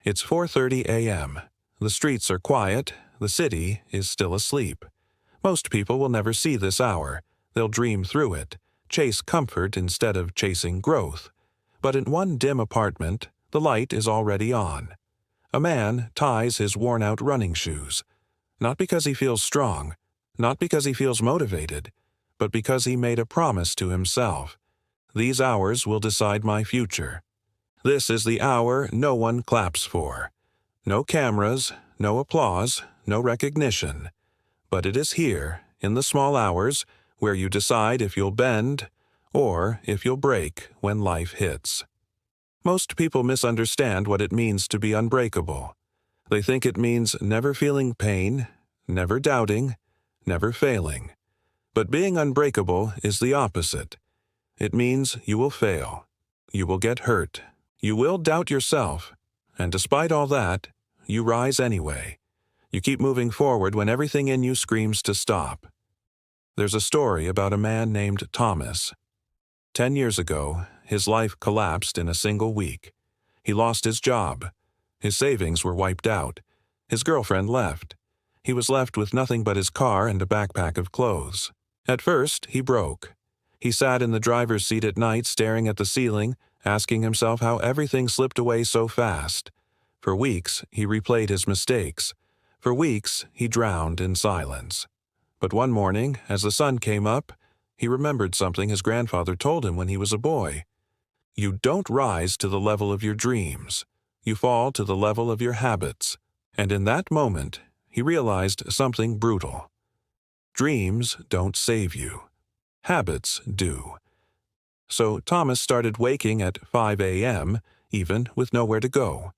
It's 4:30 a.m. The streets are quiet, the city is still asleep. Most people will never see this hour. They'll dream through it, chase comfort instead of chasing growth. But in one dim apartment, the light is already on. A man ties his worn-out running shoes, not because he feels strong, not because he feels motivated, but because he made a promise to himself. These hours will decide my future. This is the hour no one claps for. No cameras, no applause, no recognition. But it is here, in the small hours, where you decide if you'll bend or if you'll break when life hits. Most people misunderstand what it means to be unbreakable. They think it means never feeling pain, never doubting, never failing. But being unbreakable is the opposite. It means you will fail. You will get hurt. You will doubt yourself. And despite all that, you rise anyway. You keep moving forward when everything in you screams to stop. There's a story about a man named Thomas. 10 years ago, his life collapsed in a single week. He lost his job. His savings were wiped out. His girlfriend left. He was left with nothing but his car and a backpack of clothes. At first, he broke. He sat in the driver's seat at night staring at the ceiling, asking himself how everything slipped away so fast. For weeks, he replayed his mistakes. For weeks, he drowned in silence. But one morning, as the sun came up, he remembered something his grandfather told him when he was a boy. You don't rise to the level of your dreams. You fall to the level of your habits. And in that moment, he realized something brutal. Dreams don't save you. Habits do. So Thomas started waking at 5 a.m., even with nowhere to go.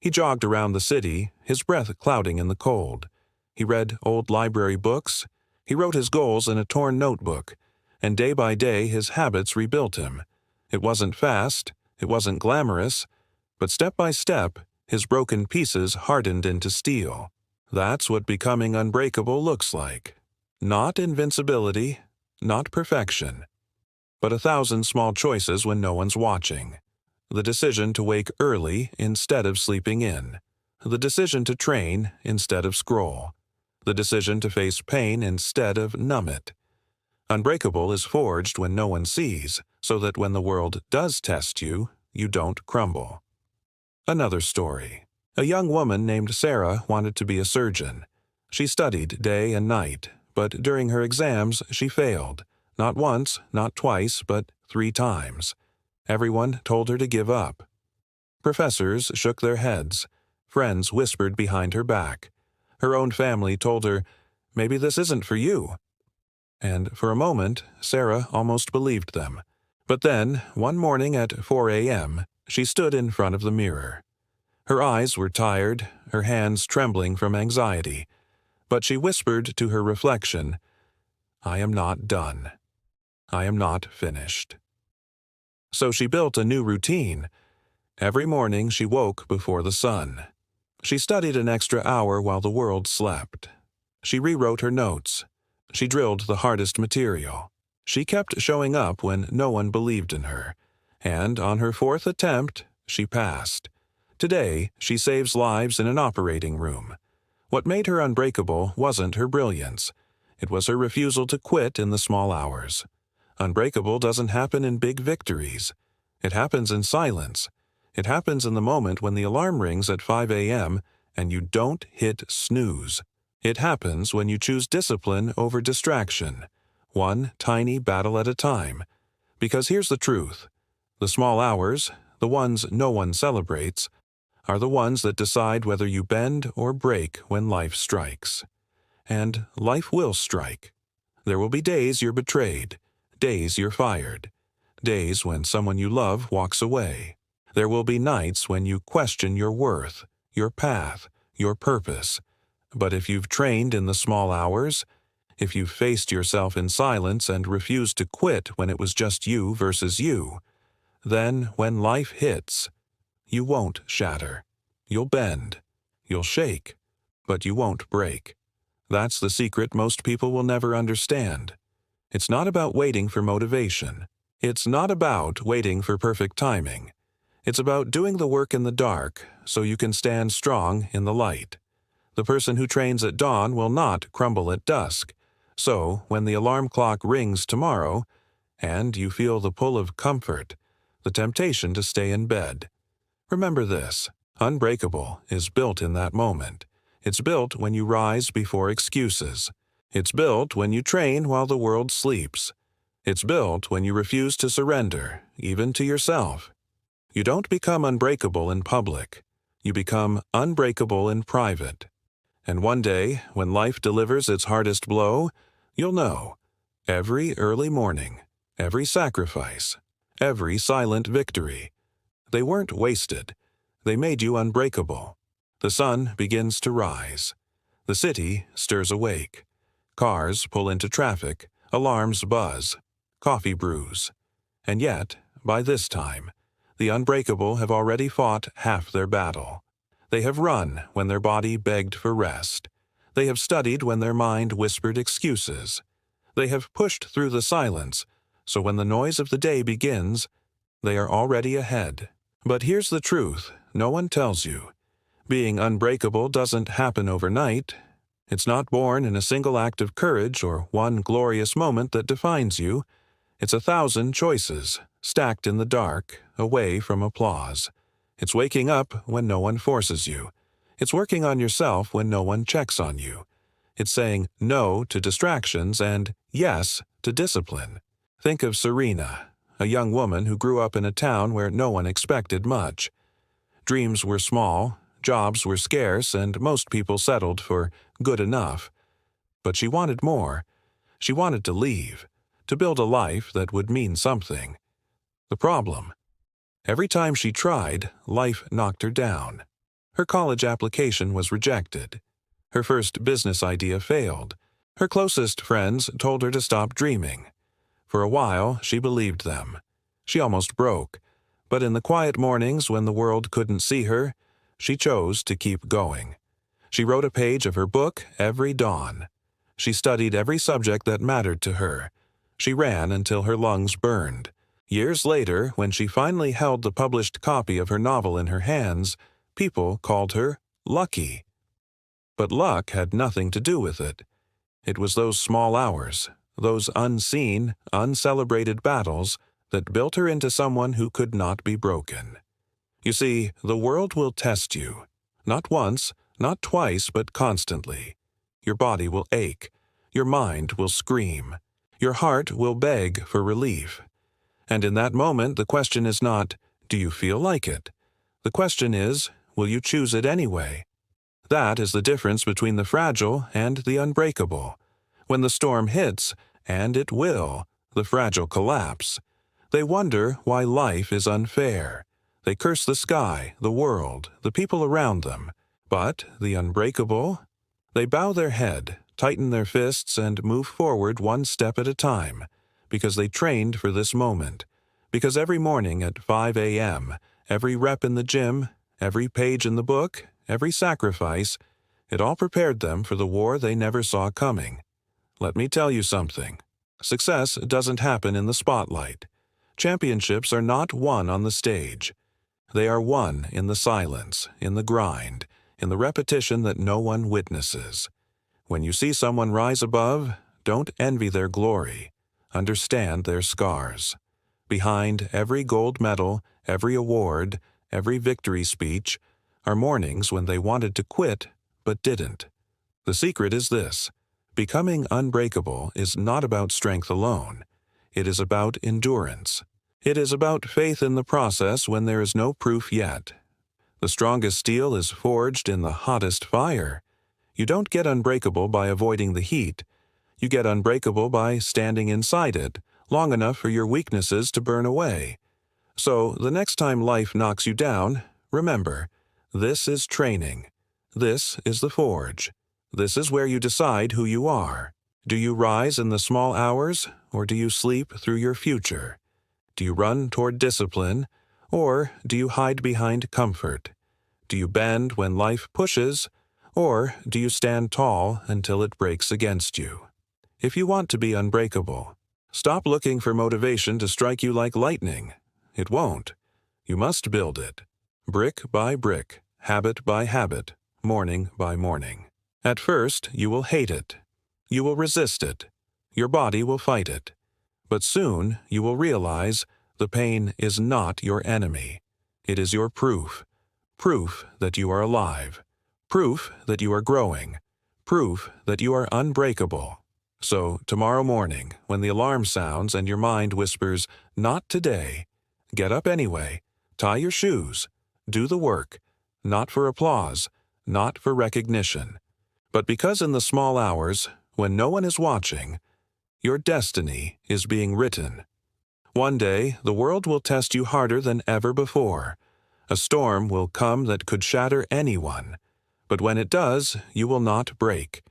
He jogged around the city, his breath clouding in the cold. He read old library books. He wrote his goals in a torn notebook. And day by day, his habits rebuilt him. It wasn't fast, it wasn't glamorous, but step by step, his broken pieces hardened into steel. That's what becoming unbreakable looks like. Not invincibility, not perfection, but 1,000 small choices when no one's watching. The decision to wake early instead of sleeping in. The decision to train instead of scroll. The decision to face pain instead of numb it. Unbreakable is forged when no one sees, so that when the world does test you, you don't crumble. Another story. A young woman named Sarah wanted to be a surgeon. She studied day and night, but during her exams she failed. Not once, not twice, but 3 times. Everyone told her to give up. Professors shook their heads. Friends whispered behind her back. Her own family told her, "Maybe this isn't for you." And for a moment, Sarah almost believed them. But then, one morning at 4 a.m., she stood in front of the mirror. Her eyes were tired, her hands trembling from anxiety. But she whispered to her reflection, "I am not done. I am not finished." So she built a new routine. Every morning she woke before the sun. She studied an extra hour while the world slept. She rewrote her notes. She drilled the hardest material. She kept showing up when no one believed in her. And on her 4th attempt, she passed. Today, she saves lives in an operating room. What made her unbreakable wasn't her brilliance. It was her refusal to quit in the small hours. Unbreakable doesn't happen in big victories. It happens in silence. It happens in the moment when the alarm rings at 5 a.m. and you don't hit snooze. It happens when you choose discipline over distraction, one tiny battle at a time. Because here's the truth. The small hours, the ones no one celebrates, are the ones that decide whether you bend or break when life strikes. And life will strike. There will be days you're betrayed, days you're fired, days when someone you love walks away. There will be nights when you question your worth, your path, your purpose. But if you've trained in the small hours, if you've faced yourself in silence and refused to quit when it was just you versus you, then when life hits, you won't shatter. You'll bend. You'll shake. But you won't break. That's the secret most people will never understand. It's not about waiting for motivation. It's not about waiting for perfect timing. It's about doing the work in the dark so you can stand strong in the light. The person who trains at dawn will not crumble at dusk. So, when the alarm clock rings tomorrow, and you feel the pull of comfort, the temptation to stay in bed, remember this: Unbreakable is built in that moment. It's built when you rise before excuses. It's built when you train while the world sleeps. It's built when you refuse to surrender, even to yourself. You don't become unbreakable in public. You become unbreakable in private. And one day, when life delivers its hardest blow, you'll know. Every early morning, every sacrifice, every silent victory, they weren't wasted. They made you unbreakable. The sun begins to rise. The city stirs awake. Cars pull into traffic. Alarms buzz. Coffee brews. And yet, by this time, the unbreakable have already fought half their battle. They have run when their body begged for rest. They have studied when their mind whispered excuses. They have pushed through the silence, so when the noise of the day begins, they are already ahead. But here's the truth no one tells you. Being unbreakable doesn't happen overnight. It's not born in a single act of courage or one glorious moment that defines you. It's 1,000 choices, stacked in the dark, away from applause. It's waking up when no one forces you. It's working on yourself when no one checks on you. It's saying no to distractions and yes to discipline. Think of Serena, a young woman who grew up in a town where no one expected much. Dreams were small, jobs were scarce, and most people settled for good enough. But she wanted more. She wanted to leave, to build a life that would mean something. The problem: every time she tried, life knocked her down. Her college application was rejected. Her first business idea failed. Her closest friends told her to stop dreaming. For a while, she believed them. She almost broke. But in the quiet mornings when the world couldn't see her, she chose to keep going. She wrote a page of her book every dawn. She studied every subject that mattered to her. She ran until her lungs burned. Years later, when she finally held the published copy of her novel in her hands, people called her lucky. But luck had nothing to do with it. It was those small hours, those unseen, uncelebrated battles that built her into someone who could not be broken. You see, the world will test you. Not once, not twice, but constantly. Your body will ache. Your mind will scream. Your heart will beg for relief. And in that moment, the question is not, do you feel like it? The question is, will you choose it anyway? That is the difference between the fragile and the unbreakable. When the storm hits, and it will, the fragile collapse. They wonder why life is unfair. They curse the sky, the world, the people around them. But the unbreakable? They bow their head, tighten their fists, and move forward one step at a time, because they trained for this moment. Because every morning at 5 a.m., every rep in the gym, every page in the book, every sacrifice, it all prepared them for the war they never saw coming. Let me tell you something. Success doesn't happen in the spotlight. Championships are not won on the stage. They are won in the silence, in the grind, in the repetition that no one witnesses. When you see someone rise above, don't envy their glory. Understand their scars. Behind every gold medal, every award, every victory speech, are mornings when they wanted to quit but didn't. The secret is this: becoming unbreakable is not about strength alone. It is about endurance. It is about faith in the process when there is no proof yet. The strongest steel is forged in the hottest fire. You don't get unbreakable by avoiding the heat. You get unbreakable by standing inside it long enough for your weaknesses to burn away. So, the next time life knocks you down, remember, this is training. This is the forge. This is where you decide who you are. Do you rise in the small hours, or do you sleep through your future? Do you run toward discipline, or do you hide behind comfort? Do you bend when life pushes, or do you stand tall until it breaks against you? If you want to be unbreakable, stop looking for motivation to strike you like lightning. It won't. You must build it. Brick by brick, habit by habit, morning by morning. At first, you will hate it. You will resist it. Your body will fight it. But soon, you will realize the pain is not your enemy. It is your proof. Proof that you are alive. Proof that you are growing. Proof that you are unbreakable. So, tomorrow morning, when the alarm sounds and your mind whispers, "Not today," get up anyway, tie your shoes, do the work, not for applause, not for recognition, but because in the small hours, when no one is watching, your destiny is being written. One day, the world will test you harder than ever before. A storm will come that could shatter anyone. But when it does, you will not break.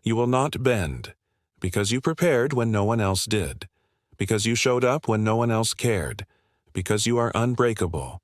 You will not bend. Because you prepared when no one else did. Because you showed up when no one else cared. Because you are unbreakable.